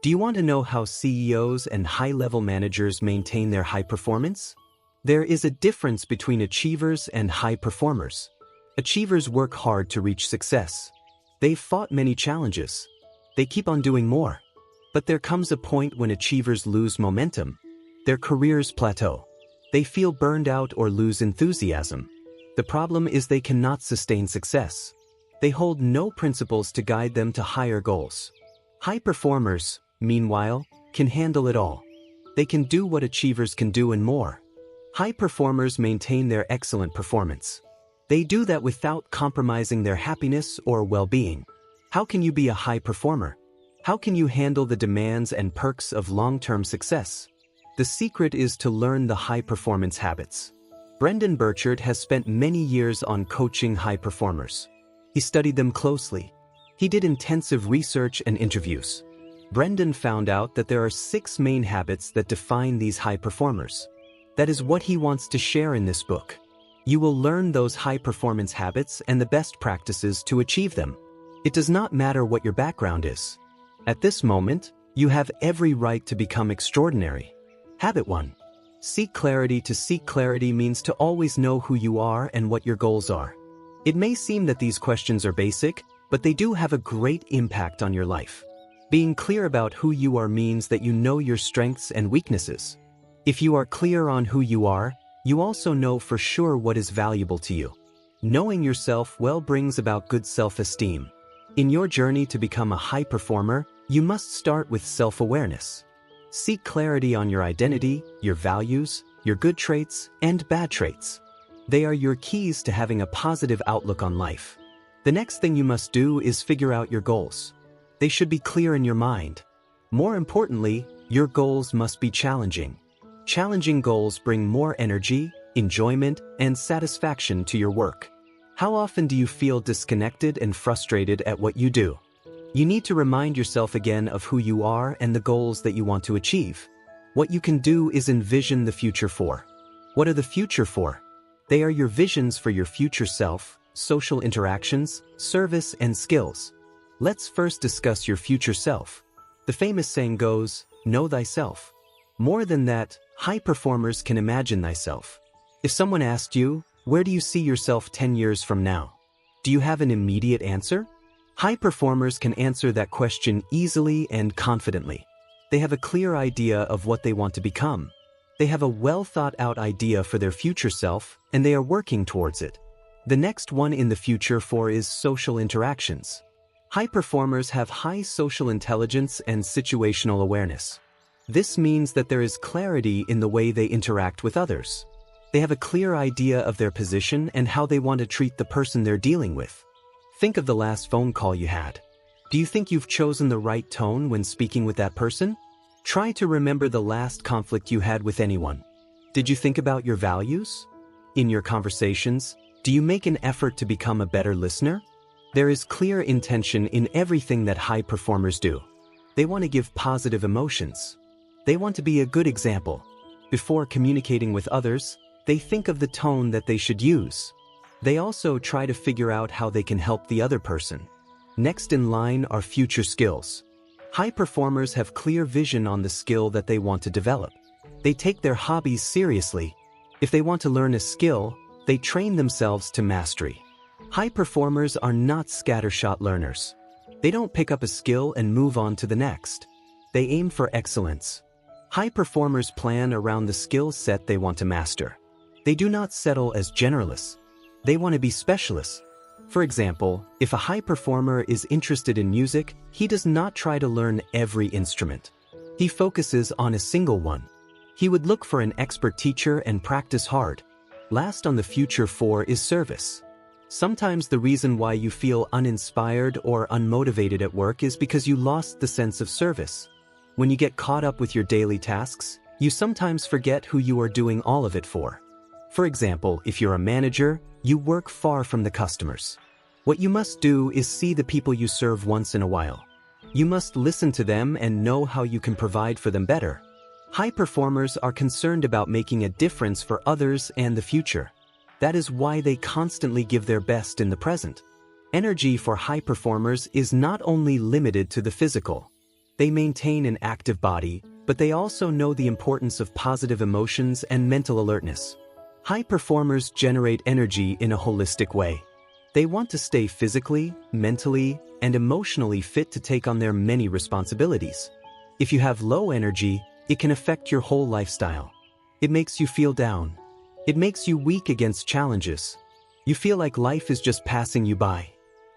Do you want to know how CEOs and high-level managers maintain their high performance? There is a difference between achievers and high performers. Achievers work hard to reach success. They've fought many challenges. They keep on doing more. But there comes a point when achievers lose momentum. Their careers plateau. They feel burned out or lose enthusiasm. The problem is they cannot sustain success. They hold no principles to guide them to higher goals. High performers, meanwhile, can handle it all. They can do what achievers can do and more. High performers maintain their excellent performance. They do that without compromising their happiness or well-being. How can you be a high performer? How can you handle the demands and perks of long-term success? The secret is to learn the high-performance habits. Brendon Burchard has spent many years on coaching high performers. He studied them closely. He did intensive research and interviews. Brendon found out that there are 6 main habits that define these high performers. That is what he wants to share in this book. You will learn those high-performance habits and the best practices to achieve them. It does not matter what your background is. At this moment, you have every right to become extraordinary. Habit 1. Seek clarity. To seek clarity means to always know who you are and what your goals are. It may seem that these questions are basic, but they do have a great impact on your life. Being clear about who you are means that you know your strengths and weaknesses. If you are clear on who you are, you also know for sure what is valuable to you. Knowing yourself well brings about good self-esteem. In your journey to become a high performer, you must start with self-awareness. Seek clarity on your identity, your values, your good traits, and bad traits. They are your keys to having a positive outlook on life. The next thing you must do is figure out your goals. They should be clear in your mind. More importantly, your goals must be challenging. Challenging goals bring more energy, enjoyment, and satisfaction to your work. How often do you feel disconnected and frustrated at what you do? You need to remind yourself again of who you are and the goals that you want to achieve. What you can do is envision the future for. What are the future for? They are your visions for your future self, social interactions, service, and skills. Let's first discuss your future self. The famous saying goes, know thyself. More than that, high performers can imagine thyself. If someone asked you, where do you see yourself 10 years from now? Do you have an immediate answer? High performers can answer that question easily and confidently. They have a clear idea of what they want to become. They have a well-thought-out idea for their future self, and they are working towards it. The next one in the future for is social interactions. High performers have high social intelligence and situational awareness. This means that there is clarity in the way they interact with others. They have a clear idea of their position and how they want to treat the person they're dealing with. Think of the last phone call you had. Do you think you've chosen the right tone when speaking with that person? Try to remember the last conflict you had with anyone. Did you think about your values? In your conversations, do you make an effort to become a better listener? There is clear intention in everything that high performers do. They want to give positive emotions. They want to be a good example. Before communicating with others, they think of the tone that they should use. They also try to figure out how they can help the other person. Next in line are future skills. High performers have clear vision on the skill that they want to develop. They take their hobbies seriously. If they want to learn a skill, they train themselves to mastery. High performers are not scattershot learners. They don't pick up a skill and move on to the next. They aim for excellence. High performers plan around the skill set they want to master. They do not settle as generalists. They want to be specialists. For example, if a high performer is interested in music, he does not try to learn every instrument. He focuses on a single one. He would look for an expert teacher and practice hard. Last on the future for is service. Sometimes the reason why you feel uninspired or unmotivated at work is because you lost the sense of service. When you get caught up with your daily tasks, you sometimes forget who you are doing all of it for. For example, if you're a manager, you work far from the customers. What you must do is see the people you serve once in a while. You must listen to them and know how you can provide for them better. High performers are concerned about making a difference for others and the future. That is why they constantly give their best in the present. Energy for high performers is not only limited to the physical. They maintain an active body, but they also know the importance of positive emotions and mental alertness. High performers generate energy in a holistic way. They want to stay physically, mentally, and emotionally fit to take on their many responsibilities. If you have low energy, it can affect your whole lifestyle. It makes you feel down. It makes you weak against challenges. You feel like life is just passing you by.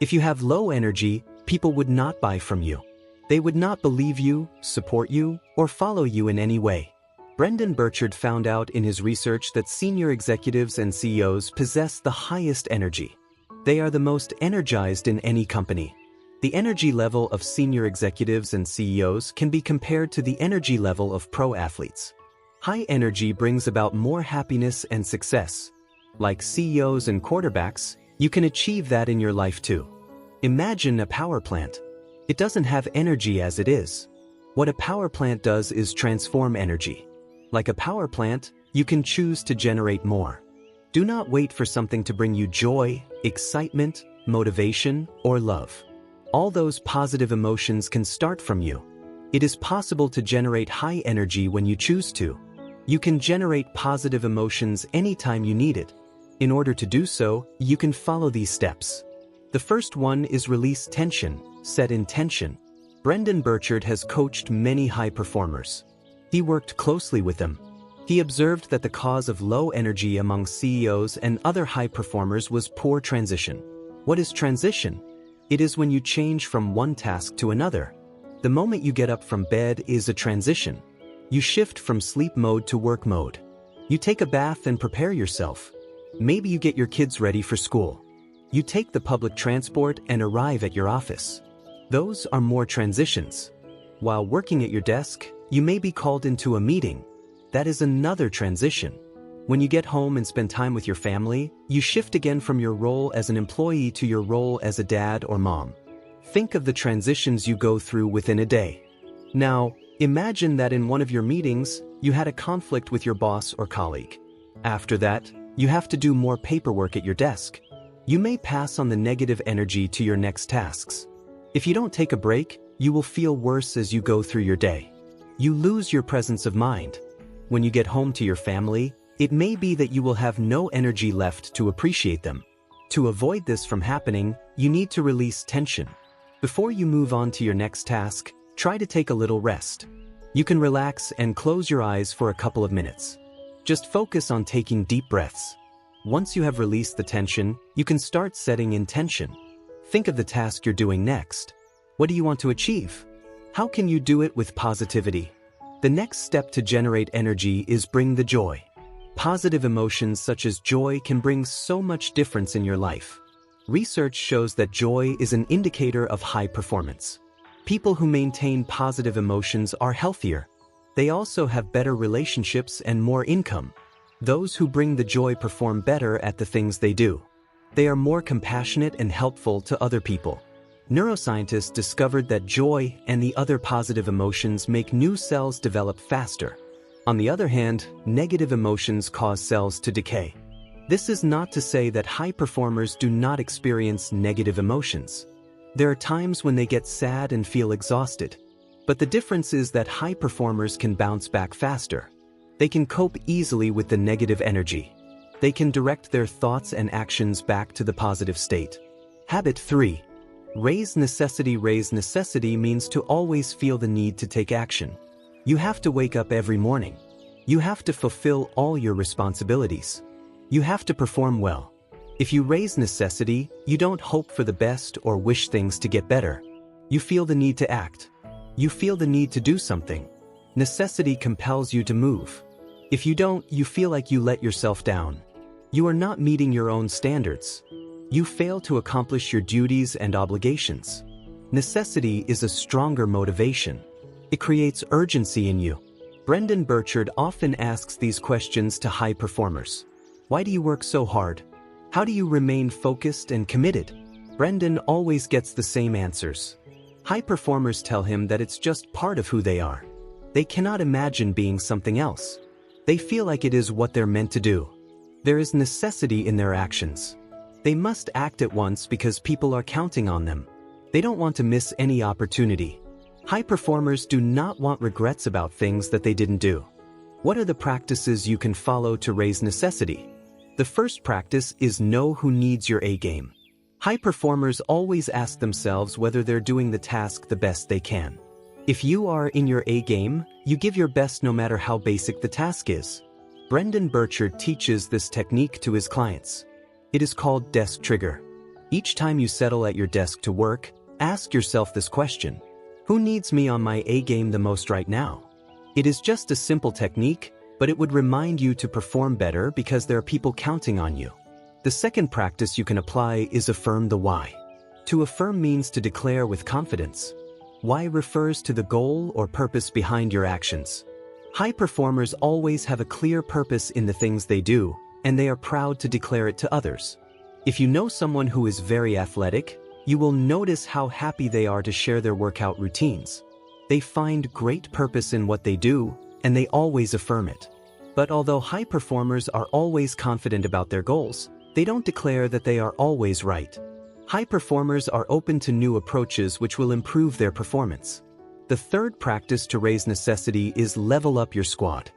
If you have low energy, people would not buy from you. They would not believe you, support you, or follow you in any way. Brendon Burchard found out in his research that senior executives and CEOs possess the highest energy. They are the most energized in any company. The energy level of senior executives and CEOs can be compared to the energy level of pro athletes. High energy brings about more happiness and success. Like CEOs and quarterbacks, you can achieve that in your life too. Imagine a power plant. It doesn't have energy as it is. What a power plant does is transform energy. Like a power plant, you can choose to generate more. Do not wait for something to bring you joy, excitement, motivation, or love. All those positive emotions can start from you. It is possible to generate high energy when you choose to. You can generate positive emotions anytime you need it. In order to do so, you can follow these steps. The first one is release tension, set intention. Brendon Burchard has coached many high performers. He worked closely with them. He observed that the cause of low energy among CEOs and other high performers was poor transition. What is transition? It is when you change from one task to another. The moment you get up from bed is a transition. You shift from sleep mode to work mode. You take a bath and prepare yourself. Maybe you get your kids ready for school. You take the public transport and arrive at your office. Those are more transitions. While working at your desk, you may be called into a meeting. That is another transition. When you get home and spend time with your family, you shift again from your role as an employee to your role as a dad or mom. Think of the transitions you go through within a day. Now, imagine that in one of your meetings, you had a conflict with your boss or colleague. After that, you have to do more paperwork at your desk. You may pass on the negative energy to your next tasks. If you don't take a break, you will feel worse as you go through your day. You lose your presence of mind. When you get home to your family, it may be that you will have no energy left to appreciate them. To avoid this from happening, you need to release tension. Before you move on to your next task, try to take a little rest. You can relax and close your eyes for a couple of minutes. Just focus on taking deep breaths. Once you have released the tension, you can start setting intention. Think of the task you're doing next. What do you want to achieve? How can you do it with positivity? The next step to generate energy is bring the joy. Positive emotions such as joy can bring so much difference in your life. Research shows that joy is an indicator of high performance. People who maintain positive emotions are healthier. They also have better relationships and more income. Those who bring the joy perform better at the things they do. They are more compassionate and helpful to other people. Neuroscientists discovered that joy and the other positive emotions make new cells develop faster. On the other hand, negative emotions cause cells to decay. This is not to say that high performers do not experience negative emotions. There are times when they get sad and feel exhausted. But the difference is that high performers can bounce back faster. They can cope easily with the negative energy. They can direct their thoughts and actions back to the positive state. Habit 3. Raise necessity. Raise necessity means to always feel the need to take action. You have to wake up every morning. You have to fulfill all your responsibilities. You have to perform well. If you raise necessity, you don't hope for the best or wish things to get better. You feel the need to act. You feel the need to do something. Necessity compels you to move. If you don't, you feel like you let yourself down. You are not meeting your own standards. You fail to accomplish your duties and obligations. Necessity is a stronger motivation. It creates urgency in you. Brendon Burchard often asks these questions to high performers. Why do you work so hard? How do you remain focused and committed? Brendon always gets the same answers. High performers tell him that it's just part of who they are. They cannot imagine being something else. They feel like it is what they're meant to do. There is necessity in their actions. They must act at once because people are counting on them. They don't want to miss any opportunity. High performers do not want regrets about things that they didn't do. What are the practices you can follow to raise necessity? The first practice is know who needs your A game. High performers always ask themselves whether they're doing the task the best they can. If you are in your A game, you give your best no matter how basic the task is. Brendon Burchard teaches this technique to his clients. It is called desk trigger. Each time you settle at your desk to work, ask yourself this question: who needs me on my A game the most right now? It is just a simple technique, but it would remind you to perform better because there are people counting on you. The second practice you can apply is affirm the why. To affirm means to declare with confidence. Why refers to the goal or purpose behind your actions. High performers always have a clear purpose in the things they do, and they are proud to declare it to others. If you know someone who is very athletic, you will notice how happy they are to share their workout routines. They find great purpose in what they do, and they always affirm it. But although high performers are always confident about their goals, they don't declare that they are always right. High performers are open to new approaches which will improve their performance. The third practice to raise necessity is level up your squad.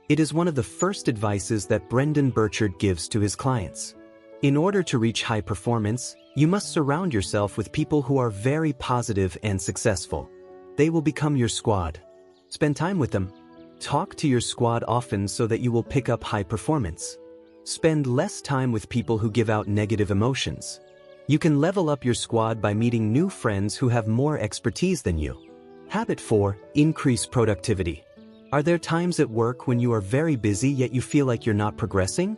It is one of the first advices that Brendon Burchard gives to his clients. In order to reach high performance, you must surround yourself with people who are very positive and successful. They will become your squad. Spend time with them. Talk to your squad often so that you will pick up high performance. Spend less time with people who give out negative emotions. You can level up your squad by meeting new friends who have more expertise than you. Habit 4. Increase productivity. Are there times at work when you are very busy yet you feel like you're not progressing?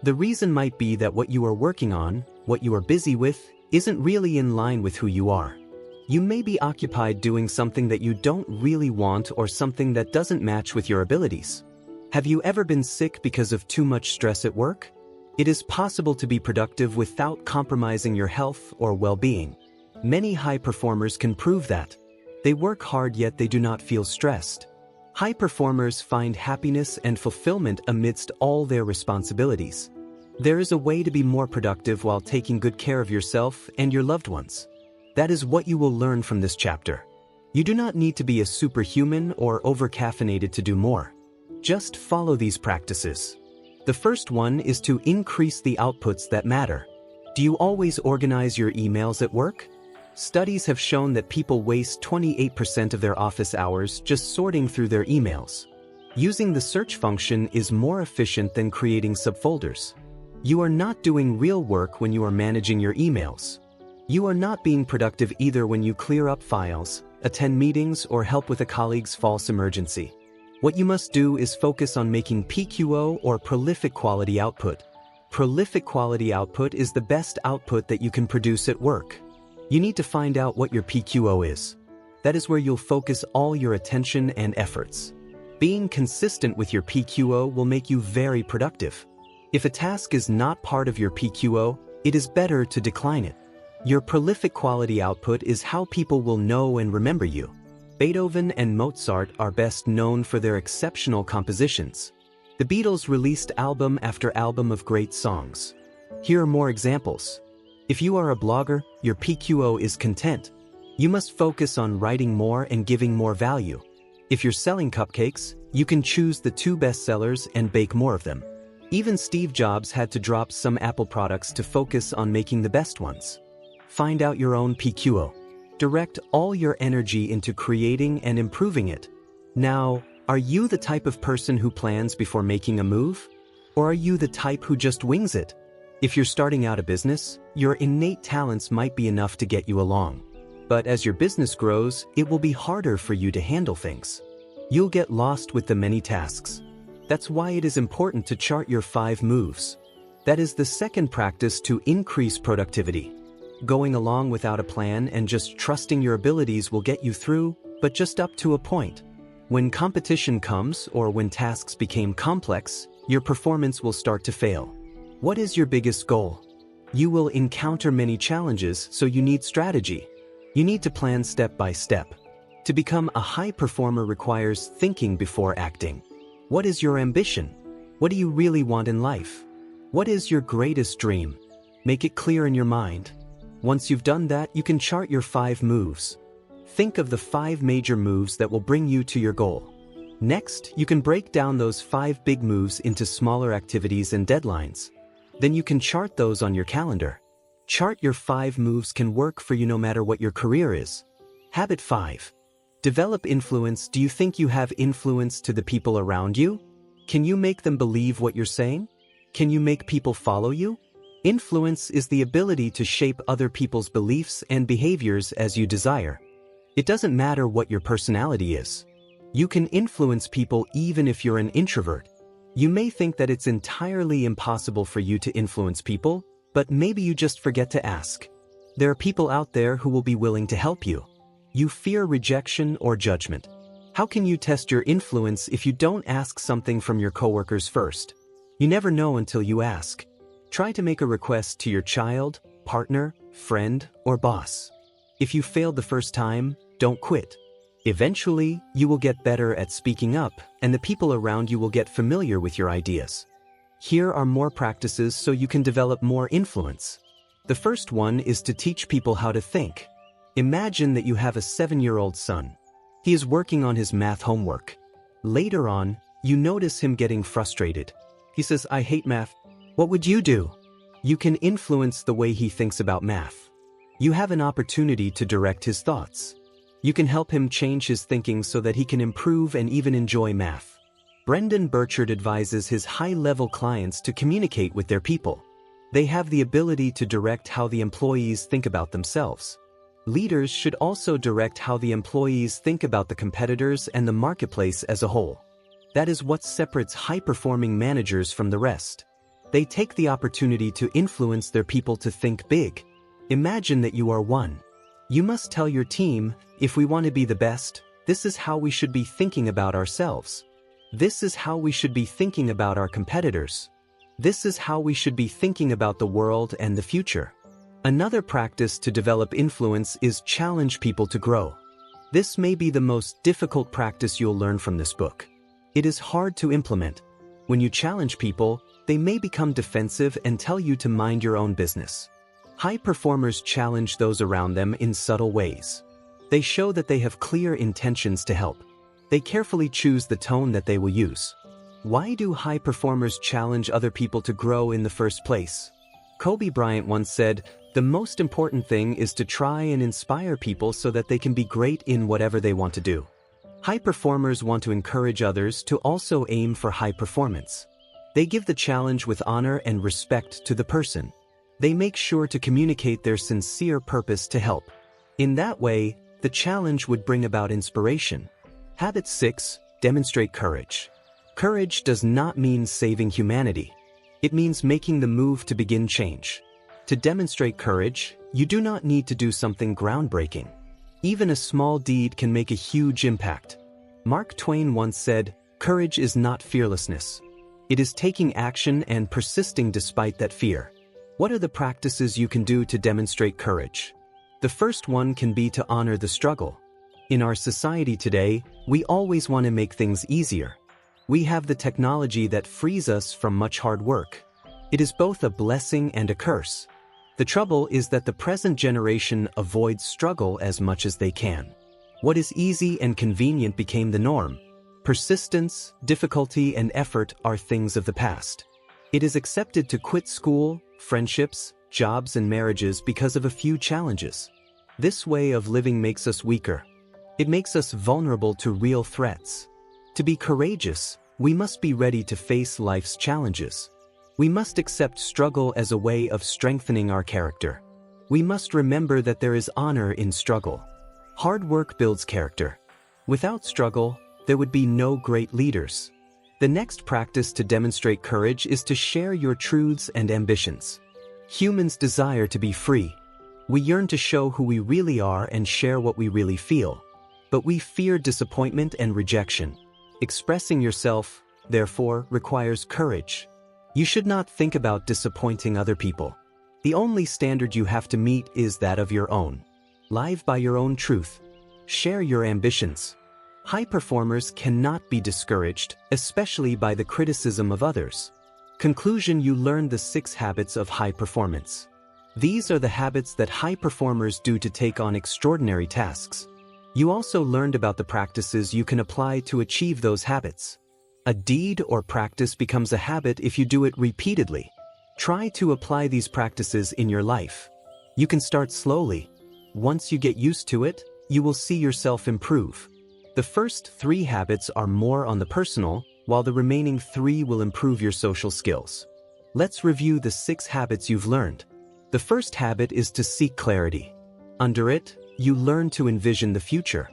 The reason might be that what you are working on, what you are busy with, isn't really in line with who you are. You may be occupied doing something that you don't really want or something that doesn't match with your abilities. Have you ever been sick because of too much stress at work? It is possible to be productive without compromising your health or well-being. Many high performers can prove that. They work hard yet they do not feel stressed. High performers find happiness and fulfillment amidst all their responsibilities. There is a way to be more productive while taking good care of yourself and your loved ones. That is what you will learn from this chapter. You do not need to be a superhuman or over-caffeinated to do more. Just follow these practices. The first one is to increase the outputs that matter. Do you always organize your emails at work? Studies have shown that people waste 28% of their office hours just sorting through their emails. Using the search function is more efficient than creating subfolders. You are not doing real work when you are managing your emails. You are not being productive either when you clear up files, attend meetings, or help with a colleague's false emergency. What you must do is focus on making PQO or prolific quality output. Prolific quality output is the best output that you can produce at work. You need to find out what your PQO is. That is where you'll focus all your attention and efforts. Being consistent with your PQO will make you very productive. If a task is not part of your PQO, it is better to decline it. Your prolific quality output is how people will know and remember you. Beethoven and Mozart are best known for their exceptional compositions. The Beatles released album after album of great songs. Here are more examples. If you are a blogger, your PQO is content. You must focus on writing more and giving more value. If you're selling cupcakes, you can choose the 2 best sellers and bake more of them. Even Steve Jobs had to drop some Apple products to focus on making the best ones. Find out your own PQO. Direct all your energy into creating and improving it. Now, are you the type of person who plans before making a move? Or are you the type who just wings it? If you're starting out a business, your innate talents might be enough to get you along. But as your business grows, it will be harder for you to handle things. You'll get lost with the many tasks. That's why it is important to chart your 5 moves. That is the second practice to increase productivity. Going along without a plan and just trusting your abilities will get you through, but just up to a point. When competition comes or when tasks become complex, your performance will start to fail. What is your biggest goal? You will encounter many challenges, so you need strategy. You need to plan step by step. To become a high performer requires thinking before acting. What is your ambition? What do you really want in life? What is your greatest dream? Make it clear in your mind. Once you've done that, you can chart your 5 moves. Think of the 5 major moves that will bring you to your goal. Next, you can break down those 5 big moves into smaller activities and deadlines. Then you can chart those on your calendar. Chart your 5 moves can work for you no matter what your career is. Habit 5. Develop influence. Do you think you have influence to the people around you? Can you make them believe what you're saying? Can you make people follow you? Influence is the ability to shape other people's beliefs and behaviors as you desire. It doesn't matter what your personality is. You can influence people even if you're an introvert. You may think that it's entirely impossible for you to influence people, but maybe you just forget to ask. There are people out there who will be willing to help you. You fear rejection or judgment. How can you test your influence if you don't ask something from your coworkers first? You never know until you ask. Try to make a request to your child, partner, friend, or boss. If you failed the first time, don't quit. Eventually, you will get better at speaking up, and the people around you will get familiar with your ideas. Here are more practices so you can develop more influence. The first one is to teach people how to think. Imagine that you have a 7-year-old son. He is working on his math homework. Later on, you notice him getting frustrated. He says, "I hate math." What would you do? You can influence the way he thinks about math. You have an opportunity to direct his thoughts. You can help him change his thinking so that he can improve and even enjoy math. Brendon Burchard advises his high-level clients to communicate with their people. They have the ability to direct how the employees think about themselves. Leaders should also direct how the employees think about the competitors and the marketplace as a whole. That is what separates high-performing managers from the rest. They take the opportunity to influence their people to think big. Imagine that you are one. You must tell your team, if we want to be the best, this is how we should be thinking about ourselves. This is how we should be thinking about our competitors. This is how we should be thinking about the world and the future. Another practice to develop influence is challenge people to grow. This may be the most difficult practice you'll learn from this book. It is hard to implement. When you challenge people, they may become defensive and tell you to mind your own business. High performers challenge those around them in subtle ways. They show that they have clear intentions to help. They carefully choose the tone that they will use. Why do high performers challenge other people to grow in the first place? Kobe Bryant once said, "The most important thing is to try and inspire people so that they can be great in whatever they want to do." High performers want to encourage others to also aim for high performance. They give the challenge with honor and respect to the person. They make sure to communicate their sincere purpose to help. In that way, the challenge would bring about inspiration. Habit 6. Demonstrate courage. Courage does not mean saving humanity. It means making the move to begin change. To demonstrate courage, you do not need to do something groundbreaking. Even a small deed can make a huge impact. Mark Twain once said, "Courage is not fearlessness. It is taking action and persisting despite that fear." What are the practices you can do to demonstrate courage? The first one can be to honor the struggle. In our society today, we always want to make things easier. We have the technology that frees us from much hard work. It is both a blessing and a curse. The trouble is that the present generation avoids struggle as much as they can. What is easy and convenient became the norm. Persistence, difficulty, and effort are things of the past. It is accepted to quit school, friendships, jobs, and marriages because of a few challenges. This way of living makes us weaker. It makes us vulnerable to real threats. To be courageous, we must be ready to face life's challenges. We must accept struggle as a way of strengthening our character. We must remember that there is honor in struggle. Hard work builds character. Without struggle, there would be no great leaders. The next practice to demonstrate courage is to share your truths and ambitions. Humans desire to be free. We yearn to show who we really are and share what we really feel. But we fear disappointment and rejection. Expressing yourself, therefore, requires courage. You should not think about disappointing other people. The only standard you have to meet is that of your own. Live by your own truth. Share your ambitions. High performers cannot be discouraged, especially by the criticism of others. Conclusion: you learn the 6 habits of high performance. These are the habits that high performers do to take on extraordinary tasks. You also learned about the practices you can apply to achieve those habits. A deed or practice becomes a habit if you do it repeatedly. Try to apply these practices in your life. You can start slowly. Once you get used to it, you will see yourself improve. The first 3 habits are more on the personal, while the remaining 3 will improve your social skills. Let's review the 6 habits you've learned. The first habit is to seek clarity. Under it, you learn to envision the future.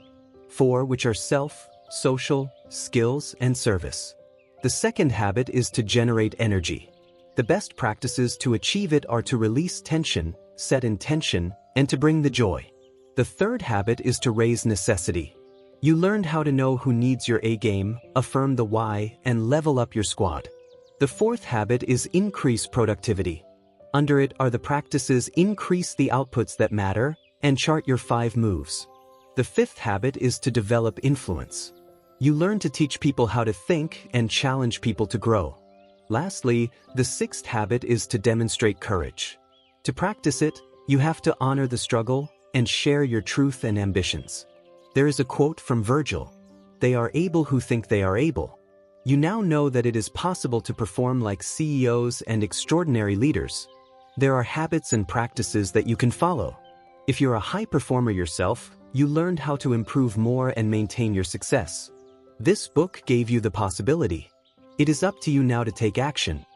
4 which are self, social, skills, and service. The second habit is to generate energy. The best practices to achieve it are to release tension, set intention, and to bring the joy. The third habit is to raise necessity. You learned how to know who needs your A game, affirm the why, and level up your squad. The fourth habit is increase productivity. Under it are the practices increase the outputs that matter and chart your 5 moves. The fifth habit is to develop influence. You learn to teach people how to think and challenge people to grow. Lastly, the sixth habit is to demonstrate courage. To practice it, you have to honor the struggle and share your truth and ambitions. There is a quote from Virgil: "They are able who think they are able." You now know that it is possible to perform like CEOs and extraordinary leaders. There are habits and practices that you can follow. If you're a high performer yourself, you learned how to improve more and maintain your success. This book gave you the possibility. It is up to you now to take action.